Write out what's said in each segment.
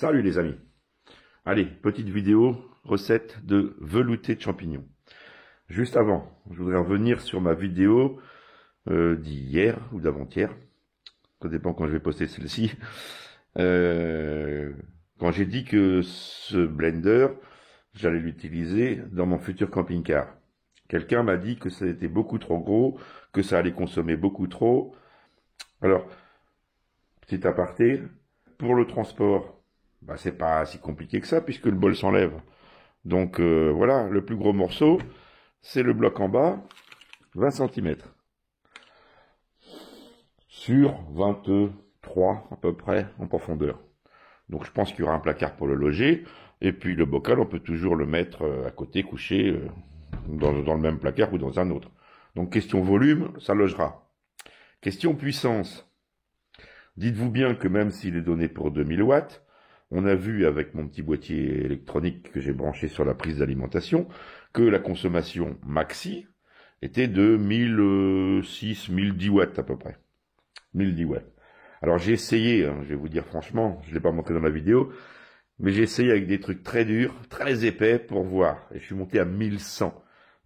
Salut les amis. Allez, petite vidéo recette de velouté de champignons. Juste avant, je voudrais revenir sur ma vidéo d'hier ou d'avant-hier. Ça dépend quand je vais poster celle-ci. Quand j'ai dit que ce blender, j'allais l'utiliser dans mon futur camping-car. Quelqu'un m'a dit que ça était beaucoup trop gros, que ça allait consommer beaucoup trop. Alors, petit aparté, pour le transport, c'est pas si compliqué que ça puisque le bol s'enlève. Donc voilà, le plus gros morceau, c'est le bloc en bas, 20 cm. Sur 23 à peu près en profondeur. Donc je pense qu'il y aura un placard pour le loger. Et puis le bocal, on peut toujours le mettre à côté, couché dans le même placard ou dans un autre. Donc question volume, ça logera. Question puissance. Dites-vous bien que même s'il est donné pour 2000 watts, on a vu avec mon petit boîtier électronique que j'ai branché sur la prise d'alimentation que la consommation maxi était de 1006-1010 watts à peu près. 1010 watts. Alors j'ai essayé, je vais vous dire franchement, je ne l'ai pas montré dans la vidéo, mais j'ai essayé avec des trucs très durs, très épais pour voir. Et je suis monté à 1100.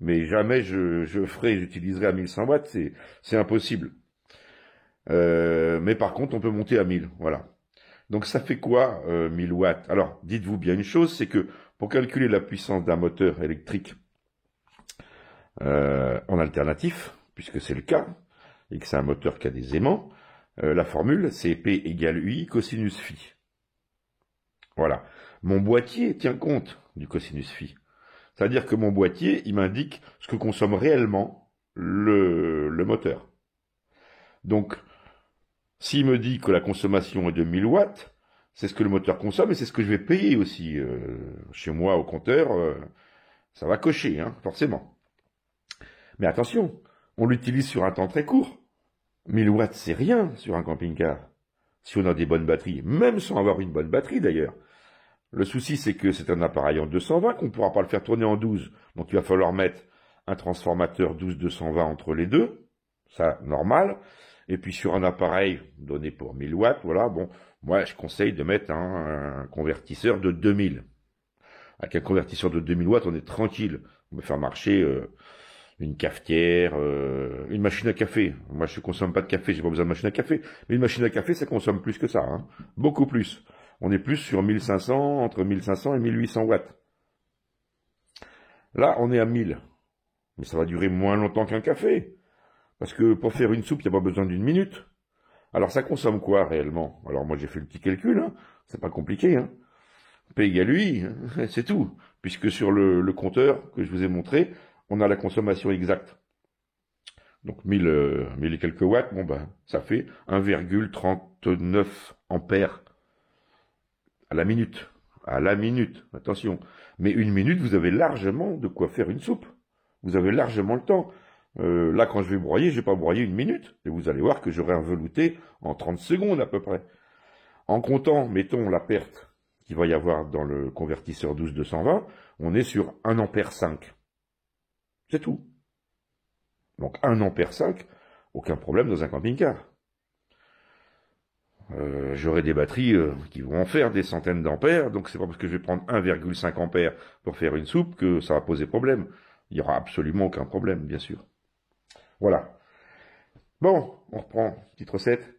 Mais jamais j'utiliserai à 1100 watts, c'est impossible. Mais par contre, on peut monter à 1000, voilà. Donc ça fait quoi 1000 watts? Alors, dites-vous bien une chose, c'est que pour calculer la puissance d'un moteur électrique en alternatif, puisque c'est le cas, et que c'est un moteur qui a des aimants, la formule, c'est P égale UI cosinus phi. Voilà. Mon boîtier tient compte du cosinus phi. C'est-à-dire que mon boîtier, il m'indique ce que consomme réellement le moteur. Donc, s'il me dit que la consommation est de 1000 watts, c'est ce que le moteur consomme et c'est ce que je vais payer aussi. Chez moi, au compteur, ça va cocher, forcément. Mais attention, on l'utilise sur un temps très court. 1000 watts, c'est rien sur un camping-car. Si on a des bonnes batteries, même sans avoir une bonne batterie d'ailleurs. Le souci, c'est que c'est un appareil en 220, qu'on ne pourra pas le faire tourner en 12. Donc il va falloir mettre un transformateur 12-220 entre les deux. Ça, normal. Et puis sur un appareil donné pour 1000 watts, voilà, bon, moi je conseille de mettre un convertisseur de 2000. Avec un convertisseur de 2000 watts, on est tranquille. On peut faire marcher une cafetière, une machine à café. Moi je ne consomme pas de café, j'ai pas besoin de machine à café. Mais une machine à café, ça consomme plus que ça, beaucoup plus. On est plus sur 1500, entre 1500 et 1800 watts. Là, on est à 1000. Mais ça va durer moins longtemps qu'un café. Parce que pour faire une soupe, il n'y a pas besoin d'une minute. Alors ça consomme quoi réellement? Alors moi j'ai fait le petit calcul, c'est pas compliqué. P égale UI, c'est tout. Puisque sur le compteur que je vous ai montré, on a la consommation exacte. Donc 1000 et quelques watts, ça fait 1,39 ampères à la minute. À la minute, attention. Mais une minute, vous avez largement de quoi faire une soupe. Vous avez largement le temps. Là, quand je vais broyer, je vais pas broyer une minute. Et vous allez voir que j'aurai un velouté en 30 secondes à peu près. En comptant, mettons, la perte qu'il va y avoir dans le convertisseur 12-220, on est sur 1 ampère 5. C'est tout. Donc 1 ampère 5, aucun problème dans un camping-car. J'aurai des batteries qui vont en faire des centaines d'ampères, donc c'est pas parce que je vais prendre 1,5 ampères pour faire une soupe que ça va poser problème. Il n'y aura absolument aucun problème, bien sûr. Voilà. Bon, on reprend. Petite recette.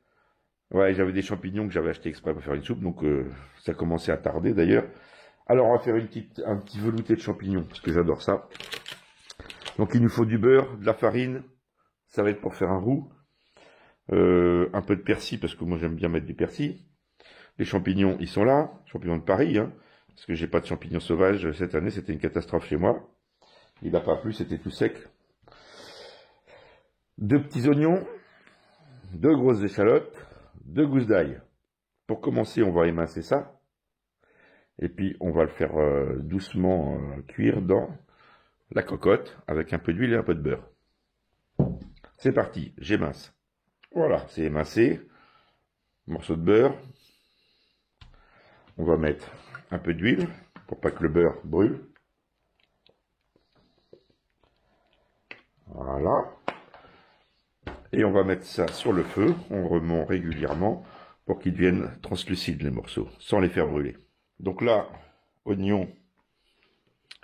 Ouais, j'avais des champignons que j'avais achetés exprès pour faire une soupe, donc ça commençait à tarder d'ailleurs. Alors on va faire un petit velouté de champignons, parce que j'adore ça. Donc il nous faut du beurre, de la farine, ça va être pour faire un roux. Un peu de persil, parce que moi j'aime bien mettre du persil. Les champignons, ils sont là, champignons de Paris, parce que j'ai pas de champignons sauvages cette année, c'était une catastrophe chez moi. Il n'a pas plu, c'était tout sec. 2 petits oignons, 2 grosses échalotes, 2 gousses d'ail. Pour commencer, on va émincer ça. Et puis, on va le faire doucement cuire dans la cocotte avec un peu d'huile et un peu de beurre. C'est parti, j'émince. Voilà, c'est émincé. Morceau de beurre. On va mettre un peu d'huile pour pas que le beurre brûle. Voilà. Et on va mettre ça sur le feu, on remonte régulièrement pour qu'ils deviennent translucides les morceaux, sans les faire brûler. Donc là, oignon,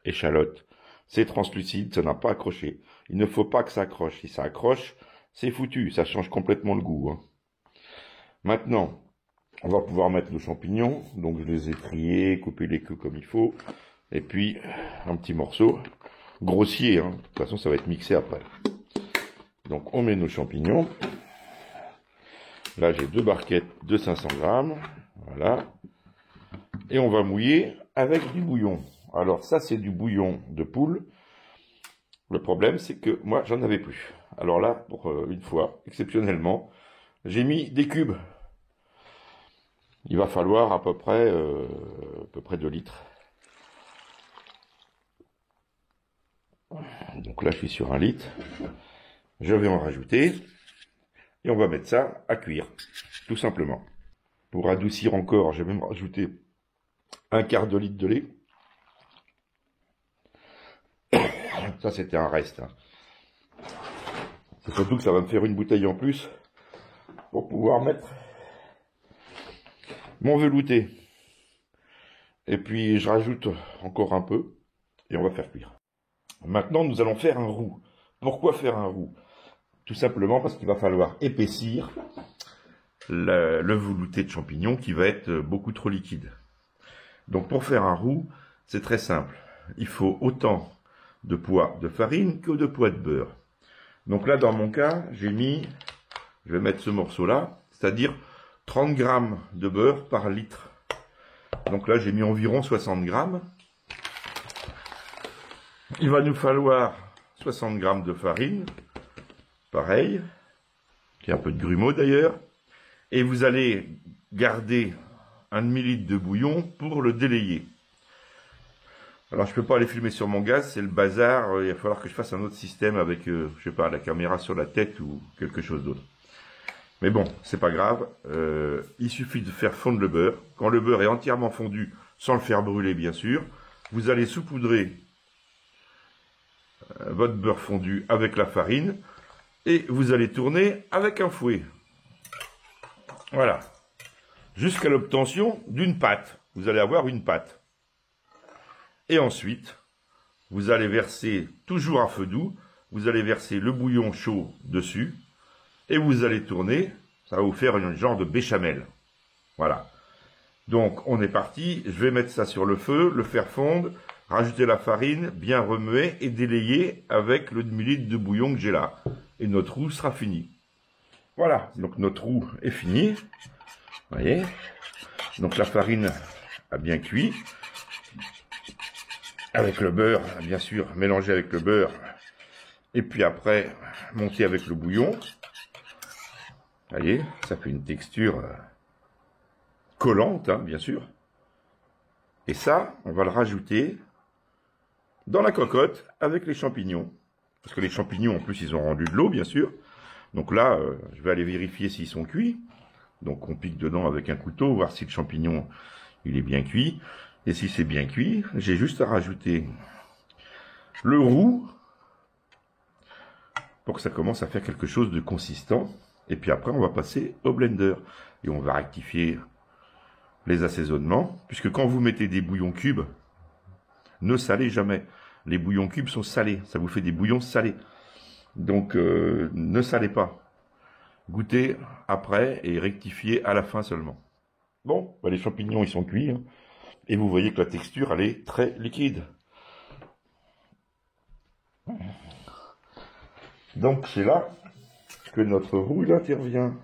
échalote, c'est translucide, ça n'a pas accroché. Il ne faut pas que ça accroche. Si ça accroche, c'est foutu, ça change complètement le goût. Hein. Maintenant, on va pouvoir mettre nos champignons. Donc je les ai triés, couper les queues comme il faut. Et puis, un petit morceau grossier. Hein. De toute façon, ça va être mixé après. Donc on met nos champignons. Là, j'ai 2 barquettes de 500 grammes. Voilà. Et on va mouiller avec du bouillon. Alors ça, c'est du bouillon de poule. Le problème, c'est que moi, j'en avais plus. Alors là, pour une fois, exceptionnellement, j'ai mis des cubes. Il va falloir à peu près 2 litres. Donc là, je suis sur 1 litre. Je vais en rajouter. Et on va mettre ça à cuire, tout simplement. Pour adoucir encore, je vais même rajouter 1/4 de litre de lait. Ça, c'était un reste. Hein. C'est surtout que ça va me faire une bouteille en plus pour pouvoir mettre mon velouté. Et puis, je rajoute encore un peu et on va faire cuire. Maintenant, nous allons faire un roux. Pourquoi faire un roux? Tout simplement parce qu'il va falloir épaissir le velouté de champignons qui va être beaucoup trop liquide. Donc, pour faire un roux, c'est très simple. Il faut autant de poids de farine que de poids de beurre. Donc là, dans mon cas, j'ai mis, je vais mettre ce morceau-là, c'est-à-dire 30 grammes de beurre par litre. Donc là, j'ai mis environ 60 grammes. Il va nous falloir 60 grammes de farine, pareil, qui est un peu de grumeaux d'ailleurs. Et vous allez garder 1 demi-litre de bouillon pour le délayer. Alors je peux pas aller filmer sur mon gaz, c'est le bazar, il va falloir que je fasse un autre système avec, je sais pas, la caméra sur la tête ou quelque chose d'autre. Mais bon, c'est pas grave, il suffit de faire fondre le beurre. Quand le beurre est entièrement fondu, sans le faire brûler bien sûr, vous allez saupoudrer votre beurre fondu avec la farine et vous allez tourner avec un fouet. Voilà. Jusqu'à l'obtention d'une pâte. Vous allez avoir une pâte. Et ensuite, vous allez verser, toujours à feu doux, vous allez verser le bouillon chaud dessus, et vous allez tourner, ça va vous faire un genre de béchamel. Voilà. Donc, on est parti, je vais mettre ça sur le feu, le faire fondre, rajouter la farine, bien remuer et délayer avec le demi-litre de bouillon que j'ai là. Et notre roux sera fini. Voilà, donc notre roux est fini. Vous voyez. Donc la farine a bien cuit. Avec le beurre, bien sûr, mélangé avec le beurre. Et puis après, monter avec le bouillon. Vous voyez, ça fait une texture collante, hein, bien sûr. Et ça, on va le rajouter dans la cocotte avec les champignons. Parce que les champignons, en plus, ils ont rendu de l'eau, bien sûr. Donc là, je vais aller vérifier s'ils sont cuits. Donc on pique dedans avec un couteau, voir si le champignon, il est bien cuit. Et si c'est bien cuit, j'ai juste à rajouter le roux pour que ça commence à faire quelque chose de consistant. Et puis après, on va passer au blender. Et on va rectifier les assaisonnements. Puisque quand vous mettez des bouillons cubes, ne salez jamais. Les bouillons cubes sont salés. Ça vous fait des bouillons salés. Donc, ne salez pas. Goûtez après et rectifiez à la fin seulement. Bon, bah les champignons, ils sont cuits. Hein. Et vous voyez que la texture, elle est très liquide. Donc, c'est là que notre roux, il intervient.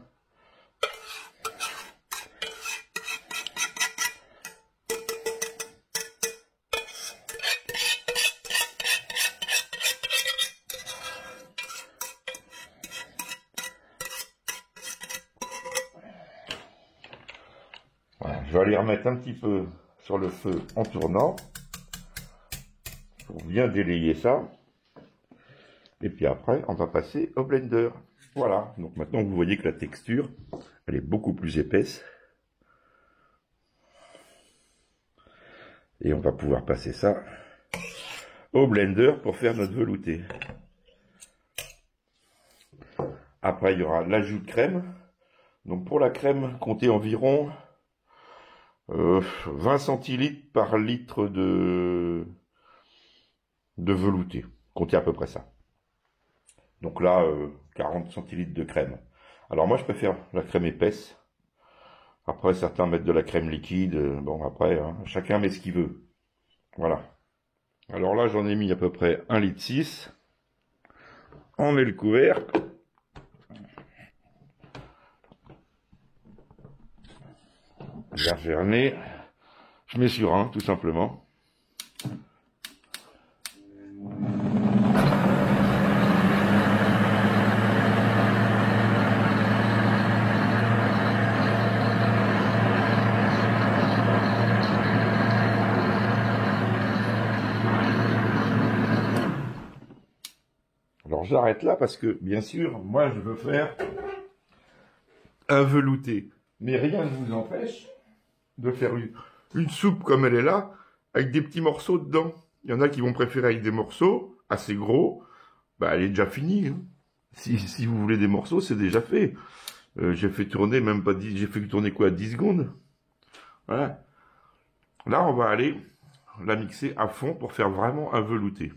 Voilà, je vais aller remettre un petit peu sur le feu en tournant pour bien délayer ça. Et puis après, on va passer au blender. Voilà, donc maintenant vous voyez que la texture, elle est beaucoup plus épaisse. Et on va pouvoir passer ça au blender pour faire notre velouté. Après, il y aura l'ajout de crème. Donc pour la crème, comptez environ 20 centilitres par litre de velouté. Comptez à peu près ça. Donc là, 40 centilitres de crème. Alors moi, je préfère la crème épaisse. Après, certains mettent de la crème liquide. Bon, après, hein, chacun met ce qu'il veut. Voilà. Alors là, j'en ai mis à peu près 1,6 litre. On met le couvercle. Vergerner. Je mets sur 1, tout simplement. Alors j'arrête là parce que, bien sûr, moi je veux faire un velouté. Mais rien ne vous empêche de faire une soupe comme elle est là, avec des petits morceaux dedans. Il y en a qui vont préférer avec des morceaux assez gros. Bah, elle est déjà finie. Hein. Si vous voulez des morceaux, c'est déjà fait. J'ai fait tourner même pas 10, j'ai fait tourner quoi, 10 secondes. Voilà. Là, on va aller la mixer à fond pour faire vraiment un velouté.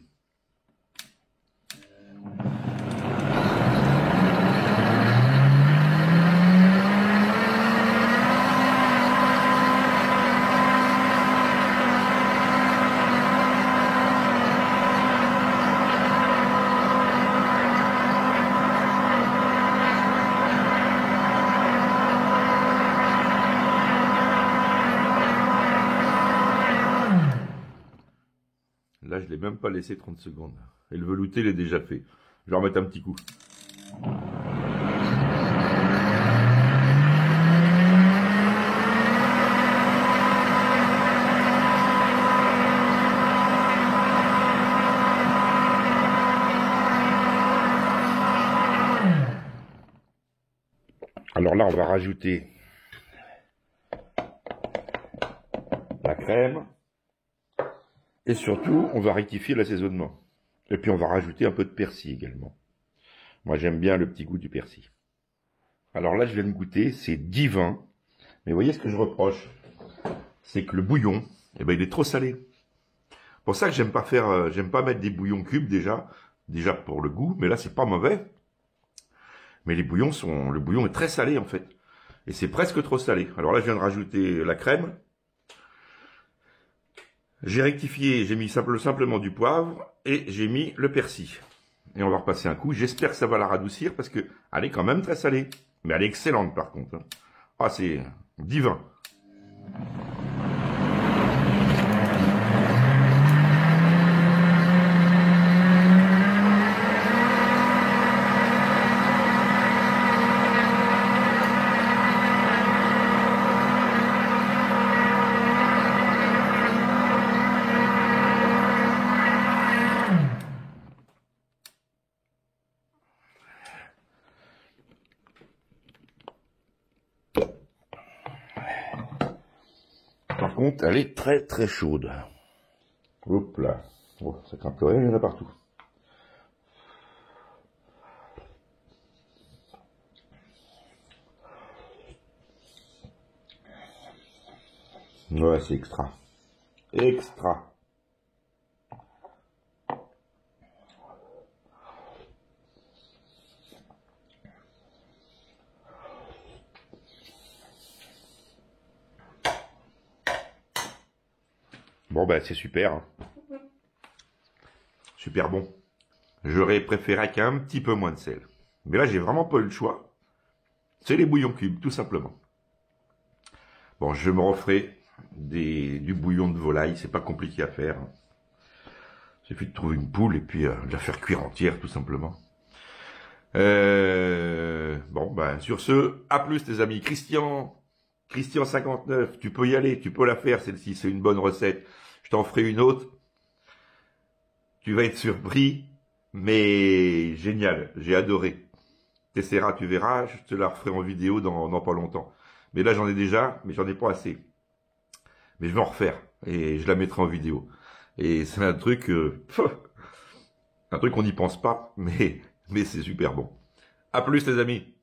Là, je ne l'ai même pas laissé 30 secondes. Et le velouté, il est déjà fait. Je vais remettre un petit coup. Alors là, on va rajouter la crème. Et surtout, on va rectifier l'assaisonnement. Et puis, on va rajouter un peu de persil également. Moi, j'aime bien le petit goût du persil. Alors là, je viens de goûter, c'est divin. Mais vous voyez ce que je reproche, c'est que le bouillon, eh ben, il est trop salé. Pour ça que j'aime pas mettre des bouillons cubes déjà pour le goût. Mais là, c'est pas mauvais. Mais le bouillon est très salé en fait. Et c'est presque trop salé. Alors là, je viens de rajouter la crème. J'ai rectifié, j'ai mis simplement du poivre et j'ai mis le persil. Et on va repasser un coup. J'espère que ça va la radoucir parce que elle est quand même très salée. Mais elle est excellente par contre. Ah, c'est divin. Par contre, elle est très très chaude. Hop là. Oh, ça craint plus rien, il y en a partout. Ouais, c'est extra. Extra. Bon, ben, c'est super. Hein. Super bon. J'aurais préféré avec un petit peu moins de sel. Mais là, j'ai vraiment pas eu le choix. C'est les bouillons cubes, tout simplement. Bon, je me referai du bouillon de volaille. C'est pas compliqué à faire. Il suffit de trouver une poule et puis de la faire cuire entière, tout simplement. Bon, ben, sur ce, à plus, les amis. Christian 59, tu peux y aller, tu peux la faire, celle-ci, c'est une bonne recette. Je t'en ferai une autre. Tu vas être surpris, mais génial, j'ai adoré. T'essaieras, tu verras, je te la referai en vidéo dans pas longtemps. Mais là, j'en ai déjà, mais j'en ai pas assez. Mais je vais en refaire, et je la mettrai en vidéo. Et c'est un truc qu'on n'y pense pas, mais c'est super bon. À plus, les amis.